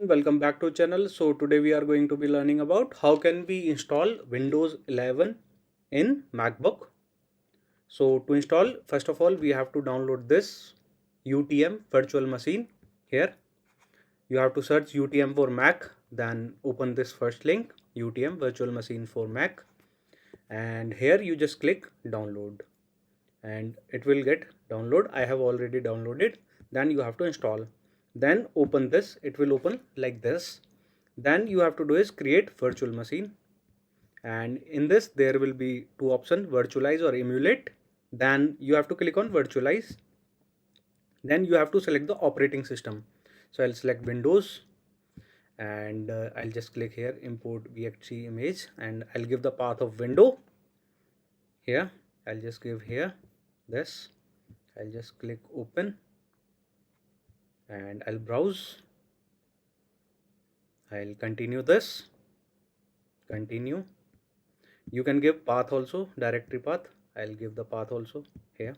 welcome back to channel. So today we are going to be learning about how can we install Windows 11 in MacBook. So to install, first of all we have to download this UTM virtual machine. Here you have to search UTM for Mac, then open this first link, UTM virtual machine for Mac, and here you just click download and it will get download. I have already downloaded. Then you have to install, then open this. It will open like this. Then you have to do is create virtual machine, and in this there will be two options, virtualize or emulate. Then you have to click on virtualize. Then you have to select the operating system. So I'll select Windows, and I'll just click here import vxt image, and I'll give the path of window. Here I'll just give here this. I'll just click open and I'll browse. I'll continue this, continue. You can give path also, directory path. I'll give the path also here.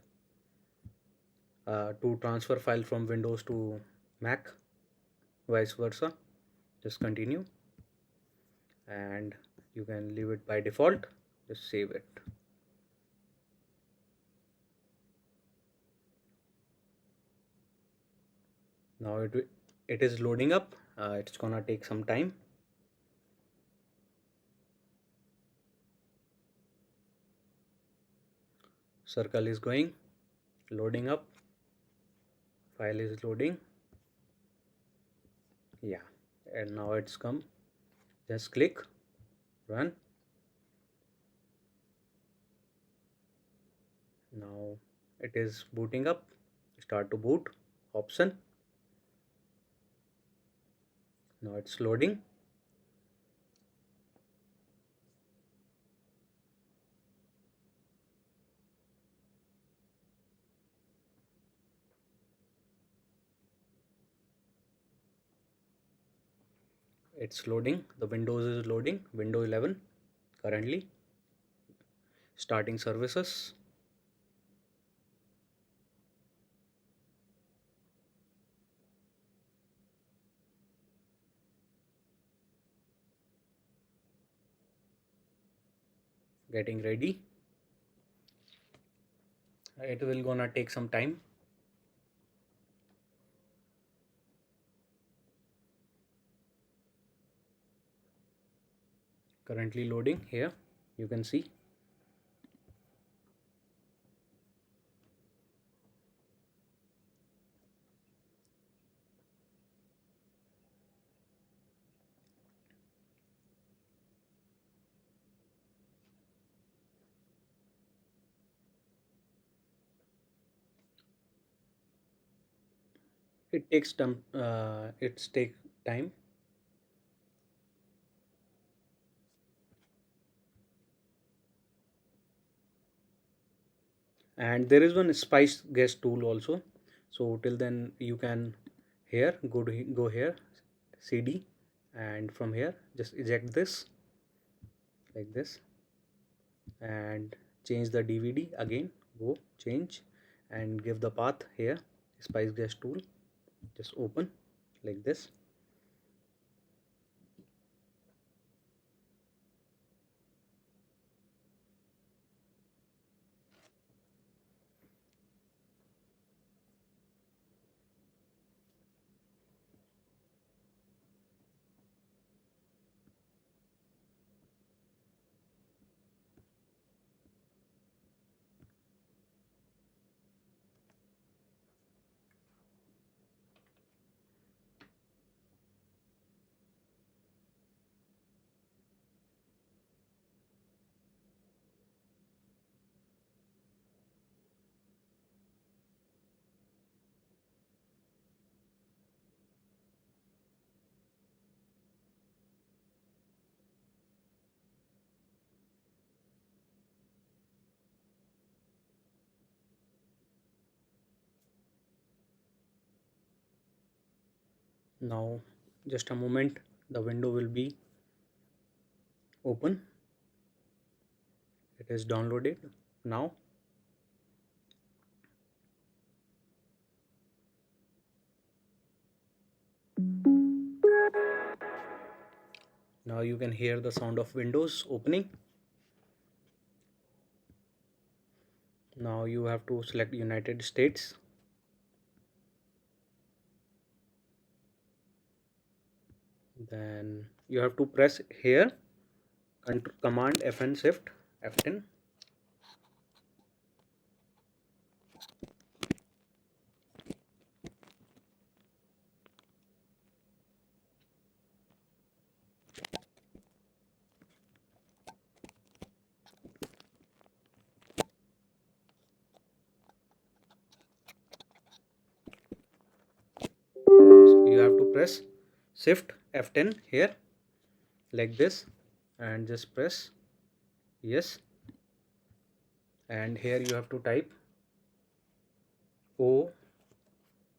To transfer file from Windows to Mac, vice versa. Just continue, and you can leave it by default. Just save it. Now it is loading up. It's gonna take some time. Circle is going, loading up. File is loading. Yeah, and now it's come. Just click run. Now it is booting up. Start to boot option. Now it's loading. It's loading. The Windows is loading. Windows 11 currently. Starting services. Getting ready. It will gonna take some time. Currently loading. Here you can see. It takes time. It's take time. And there is one spice guest tool also. So till then you can here go here CD, and from here just eject this like this, and change the DVD again. Go change and give the path here, spice guest tool. Just open like this. Now just a moment, the window will be open. It is downloaded now. Now you can hear the sound of windows opening. Now you have to select United States. Then you have to press here Command Fn Shift F10. You have to press Shift F10 here like this and just press yes, and here you have to type O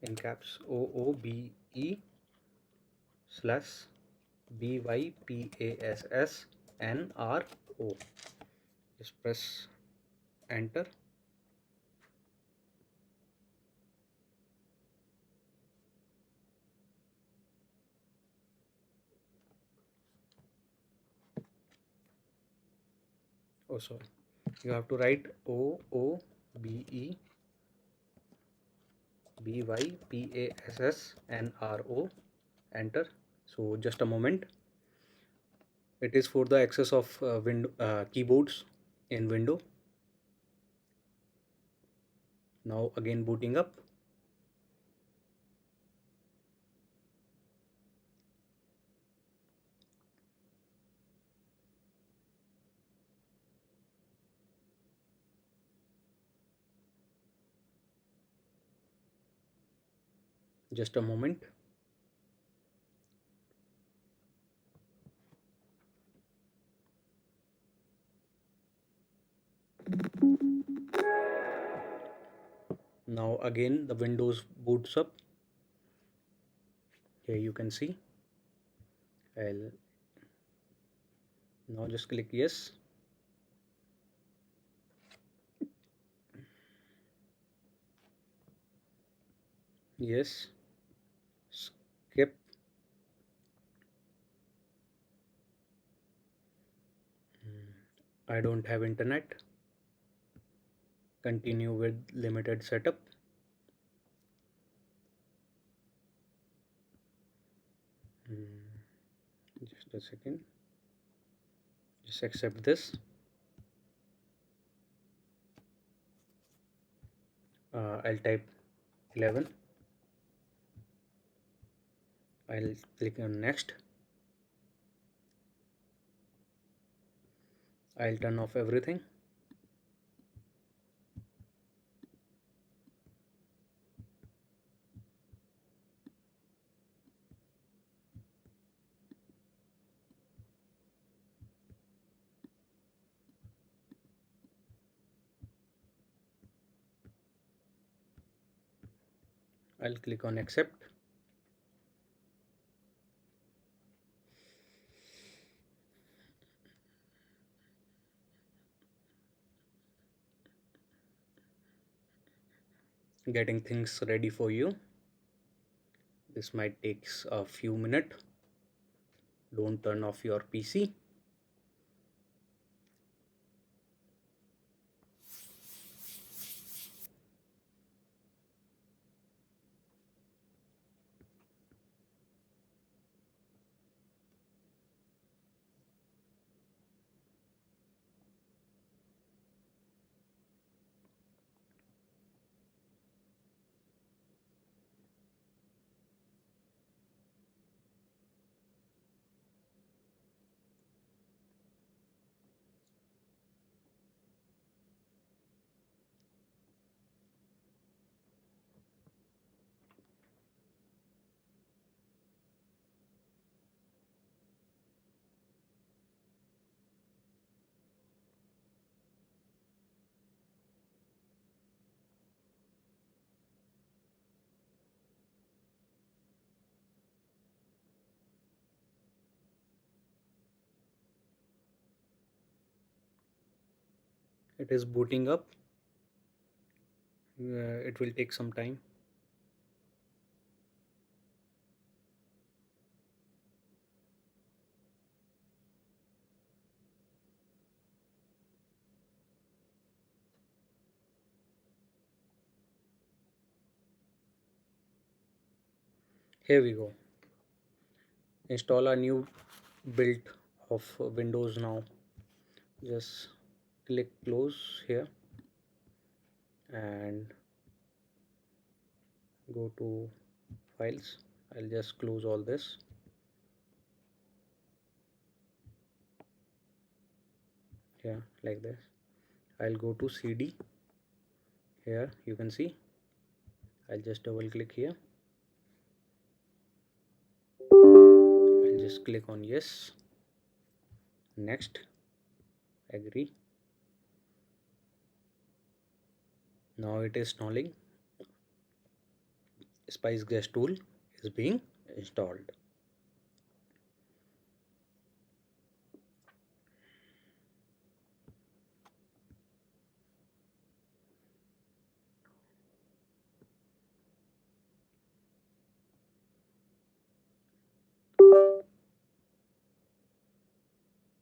in caps OOBE slash BYPASSNRO. Just press enter. Oh, sorry. You have to write OOBE BYPASSNRO. Enter. So just a moment. It is for the access of keyboards in window. Now again booting up. Just a moment. Now again the Windows boots up. Here you can see. I'll now just click yes. Yes. Skip. I don't have internet. Continue with limited setup. Just a second. Just accept this. I'll type 11. I'll click on next. I'll turn off everything. I'll click on accept. Getting things ready for you. This might take a few minutes. Don't turn off your PC. It is booting up. It will take some time. Here we go. Install a new build of Windows now. Just click close here and go to files. I'll just close all this. Yeah, like this. I'll go to CD. Here you can see. I'll just double click here. I'll just click on yes. Next. Agree. Now it is installing. Spice Gas tool is being installed.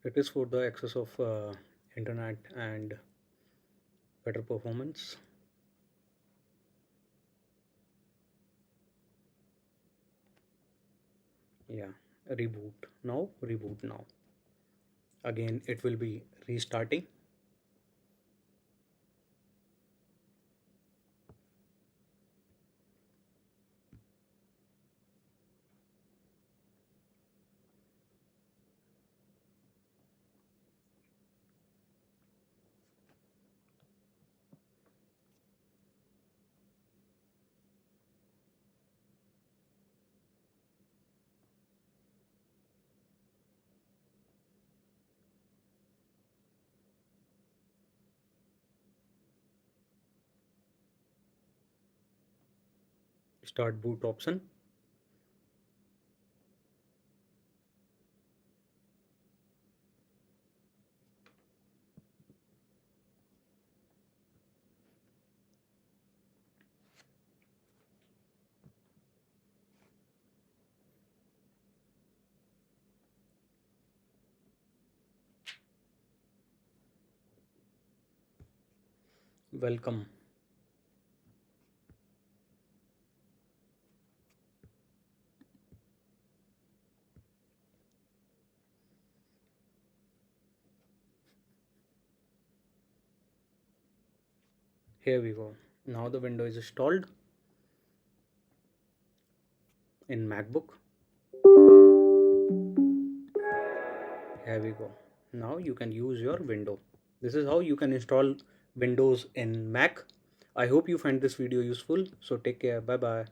It is for the access of internet and better performance. Yeah, reboot now. Again it will be restarting. Start boot option. Welcome. Here we go. Now the window is installed in Macbook. Here we go. Now you can use your window. This is how you can install Windows in Mac. I hope you find this video useful. So take care. Bye bye.